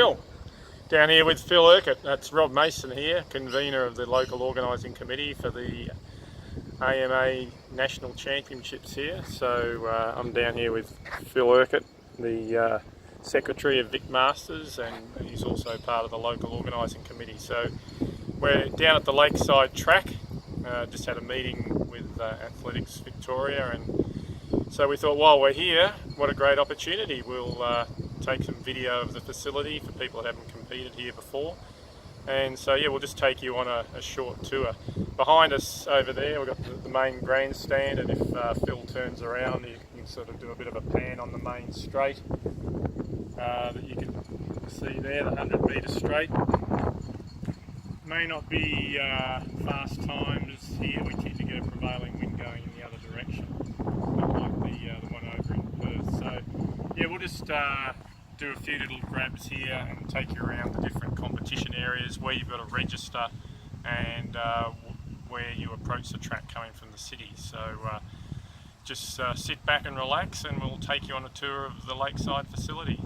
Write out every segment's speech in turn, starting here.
Phil. Down here with Phil Urquhart. That's Rob Mayston here, convener of the local organising committee for the AMA National Championships here. So I'm down here with Phil Urquhart, the Secretary of Vic Masters, and he's also part of the local organising committee. So we're down at the Lakeside track, just had a meeting with Athletics Victoria, and so we thought while we're here, what a great opportunity. We'll take some video of the facility for people that haven't competed here before. And so yeah, we'll just take you on a short tour. Behind us over there we've got the main grandstand, and if Phil turns around you can sort of do a bit of a pan on the main straight that you can see there, the 100 metre straight. May not be fast times here, we tend to get a prevailing wind going in the other direction, unlike the one over in Perth. So yeah, we'll just do a few little grabs here and take you around the different competition areas where you've got to register and where you approach the track coming from the city. So just sit back and relax, and we'll take you on a tour of the Lakeside facility.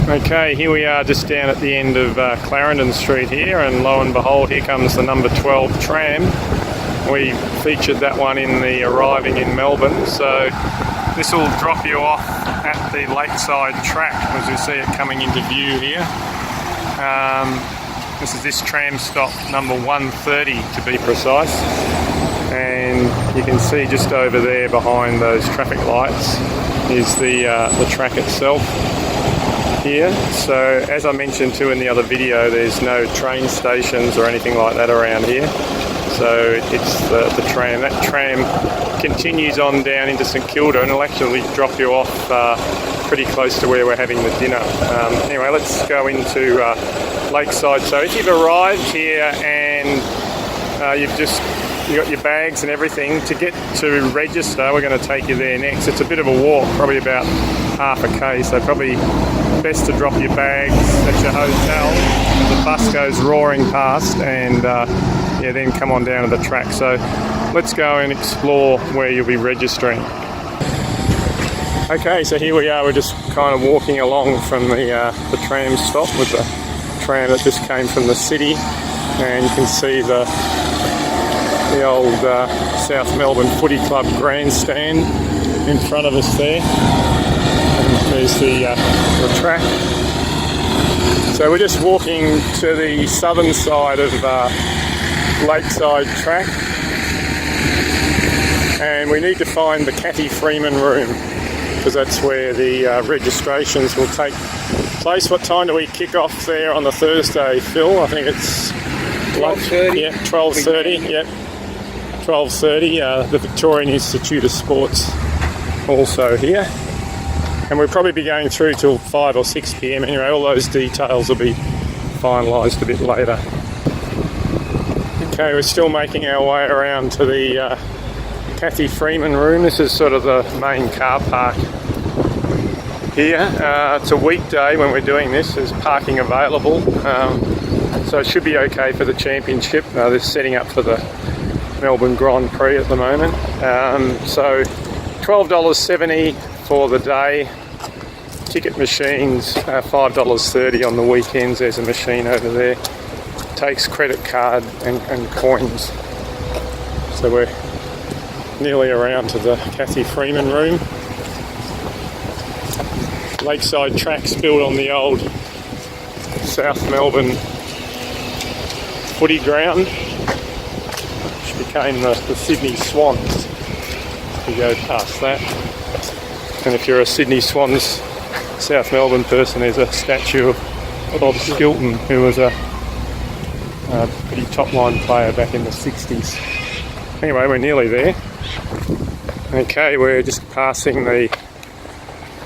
Okay, here we are just down at the end of Clarendon Street here, and lo and behold, here comes the number 12 tram. We featured that one in the Arriving in Melbourne, so this will drop you off at the Lakeside track as you see it coming into view here. This is this tram stop number 130 to be precise, and you can see just over there behind those traffic lights is the track itself here. So as I mentioned too in the other video, there's no train stations or anything like that around here. So it's the tram. That tram continues on down into St Kilda, and it'll actually drop you off pretty close to where we're having the dinner. Anyway, let's go into Lakeside. So if you've arrived here and you got your bags and everything, to get to register, we're going to take you there next. It's a bit of a walk, probably about half a k, so probably best to drop your bags at your hotel as the bus goes roaring past, and yeah, then come on down to the track. So let's go and explore where you'll be registering. Okay, so here we are, we're just kind of walking along from the tram stop with the tram that just came from the city, and you can see the old South Melbourne Footy Club grandstand in front of us there, and there's the track. So we're just walking to the southern side of Lakeside track, and we need to find the Cathy Freeman room because that's where the registrations will take place. What time do we kick off there on the Thursday, Phil? I think it's 12:30. Yeah, 12:30. Yep, 12:30. The Victorian Institute of Sports also here, and we'll probably be going through till 5 or 6 p.m. Anyway, all those details will be finalised a bit later. Okay, we're still making our way around to the Cathy Freeman room. This is sort of the main car park here. It's a weekday when we're doing this. There's parking available, so it should be okay for the championship. They're setting up for the Melbourne Grand Prix at the moment. So $12.70 for the day. Ticket machines, $5.30 on the weekends. There's a machine over there. Takes credit card and coins. So we're nearly around to the Cathy Freeman room. Lakeside track's built on the old South Melbourne footy ground, which became the Sydney Swans. We go past that, and if you're a Sydney Swans South Melbourne person, there's a statue of Bob Skilton, who was a pretty top line player back in the 60s. Anyway, we're nearly there. Okay, we're just passing the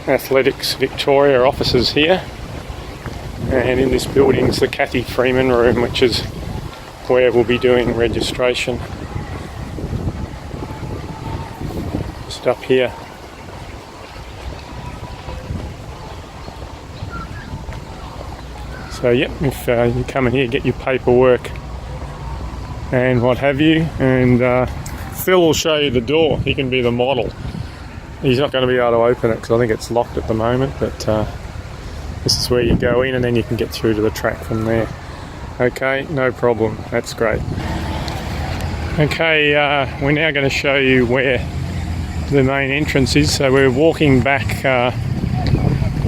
Athletics Victoria offices here, and in this building's the Cathy Freeman room, which is where we'll be doing registration. Just up here. So yep, if you come in here, get your paperwork and what have you, and Phil will show you the door. He can be the model. He's not going to be able to open it because I think it's locked at the moment, but This is where you go in and then you can get through to the track from there. Okay, no problem, that's great. Okay, we're now going to show you where the main entrance is. So we're walking back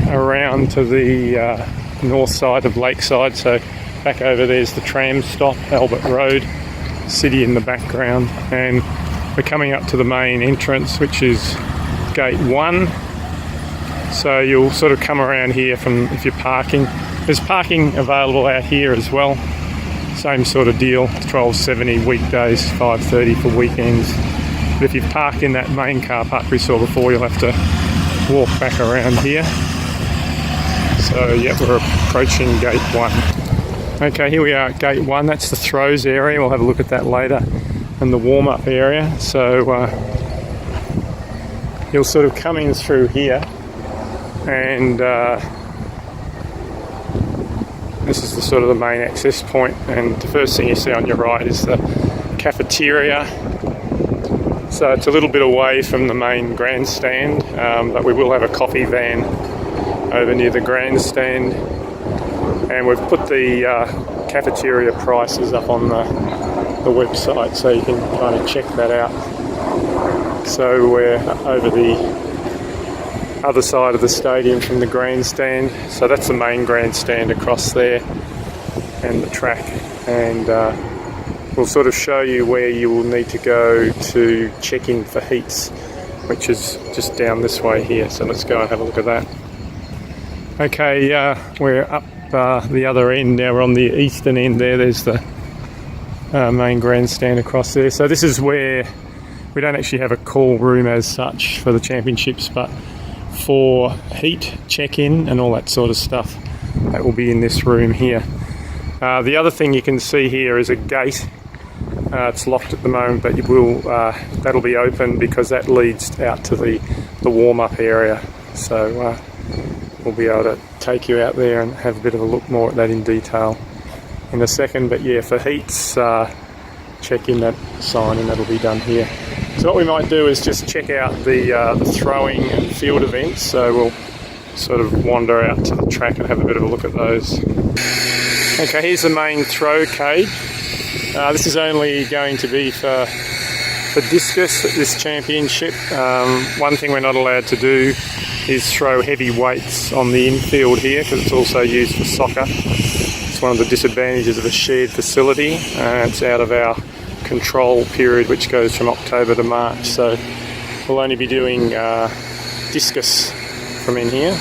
around to the north side of Lakeside. So back over there's the tram stop, Albert Road, city in the background, and we're coming up to the main entrance, which is gate 1. So you'll sort of come around here from, if you're parking, there's parking available out here as well. Same sort of deal, $12.70 weekdays, $5.30 for weekends. But if you've parked in that main car park we saw before, you'll have to walk back around here. So yeah, we're approaching gate 1. Okay, here we are at gate 1. That's the throws area. We'll have a look at that later. And the warm-up area. So you'll sort of come in through here, and this is the sort of the main access point. And the first thing you see on your right is the cafeteria. So it's a little bit away from the main grandstand, but we will have a coffee van over near the grandstand. And we've put the cafeteria prices up on the website, so you can kind of check that out. So we're over the other side of the stadium from the grandstand. So that's the main grandstand across there and the track. And we'll sort of show you where you will need to go to check in for heats, which is just down this way here. So let's go and have a look at that. Okay, we're up the other end now. We're on the eastern end there. There's the main grandstand across there. So this is where we don't actually have a call room as such for the championships, but for heat, check-in and all that sort of stuff, that will be in this room here. The other thing you can see here is a gate. It's locked at the moment, but you will that'll be open because that leads out to the warm-up area. So we'll be able to take you out there and have a bit of a look more at that in detail in a second. But yeah, for heats, check in that sign and that'll be done here. So what we might do is just check out the throwing and field events. So we'll sort of wander out to the track and have a bit of a look at those. Okay, here's the main throw cage. This is only going to be for discus at this championship. One thing we're not allowed to do is throw heavy weights on the infield here, because it's also used for soccer. It's one of the disadvantages of a shared facility. It's out of our control period, which goes from October to March. So we'll only be doing discus from in here.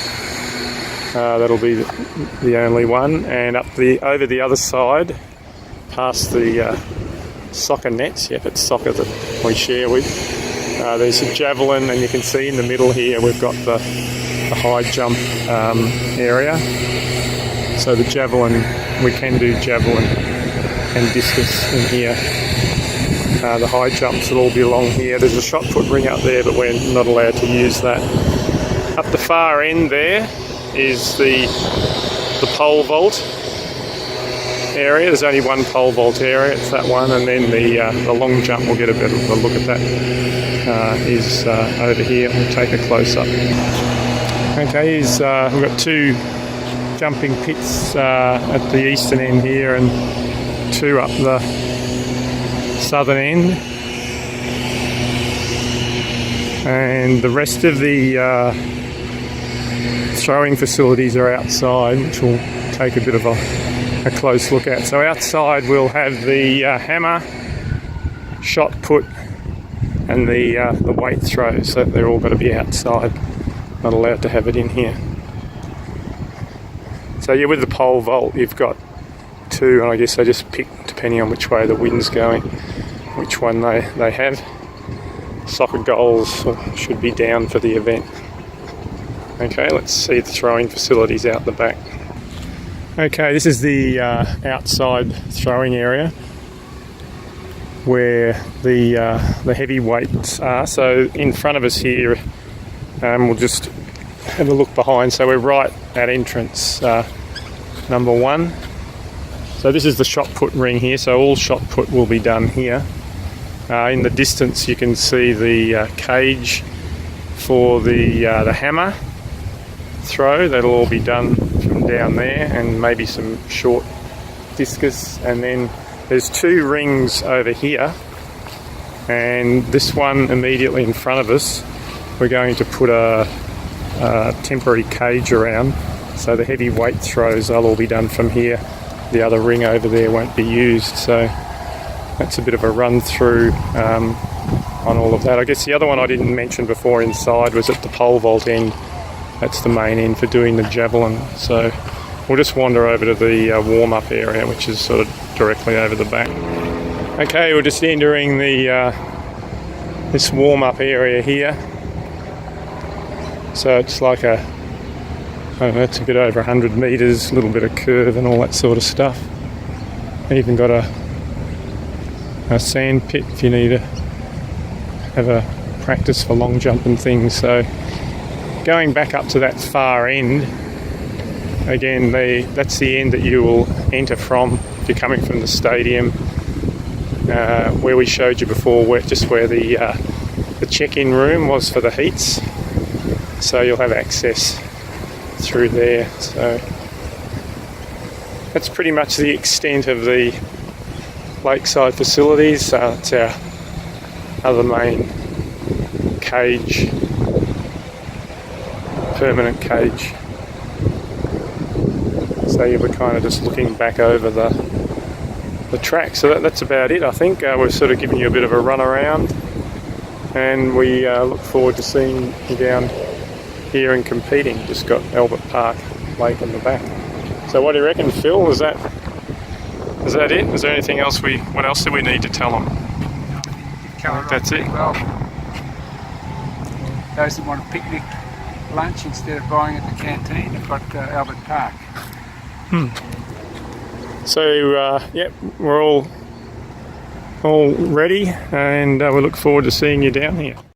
That'll be the only one. And up over the other side, past the soccer nets. Yep, it's soccer that we share with. There's a javelin, and you can see in the middle here we've got the high jump area. So the javelin, we can do javelin and discus in here. The high jumps will all be along here. There's a shot put ring up there, but we're not allowed to use that. Up the far end there is the pole vault area. There's only one pole vault area, it's that one, and then the long jump, we'll get a bit of a look at that, is over here. We'll take a close up. Okay, we've got two jumping pits at the eastern end here and two up the southern end, and the rest of the throwing facilities are outside, which we'll take a bit of a close look at. So outside we'll have the hammer, shot put and the weight throw, so they're all going to be outside, not allowed to have it in here. So yeah, with the pole vault you've got two, and I guess they just pick, depending on which way the wind's going, which one they have. Soccer goals should be down for the event. Okay, let's see the throwing facilities out the back. Okay, this is the outside throwing area where the heavy weights are. So in front of us here, we'll just have a look behind. So we're right at entrance number 1. So this is the shot put ring here. So all shot put will be done here. In the distance, you can see the cage for the hammer throw. That'll all be done from down there, and maybe some short discus. And then there's 2 rings over here, and this one immediately in front of us we're going to put a temporary cage around, so the heavy weight throws will all be done from here. The other ring over there won't be used, so that's a bit of a run through on all of that. I guess the other one I didn't mention before inside was at the pole vault end. That's the main end for doing the javelin. So we'll just wander over to the warm-up area, which is sort of directly over the back. Okay, we're just entering the this warm-up area here. So it's like I don't know, it's a bit over 100 metres, a little bit of curve and all that sort of stuff. Even got a sand pit if you need to have a practice for long jump and things. So going back up to that far end, again, that's the end that you will enter from if you're coming from the stadium, where we showed you before, just where the check-in room was for the heats. So you'll have access through there. So that's pretty much the extent of the Lakeside facilities. It's our other main cage, permanent cage. So you'll be kind of just looking back over the track. So that's about it, I think. We've sort of given you a bit of a run around, and we look forward to seeing you down here and competing. Just got Albert Park Lake in the back. So what do you reckon, Phil? Is that it? Is there anything else what else do we need to tell them? That's it. Well, those that want a picnic lunch instead of buying at the canteen, they've got Albert Park. So yep, we're all ready, and we look forward to seeing you down here.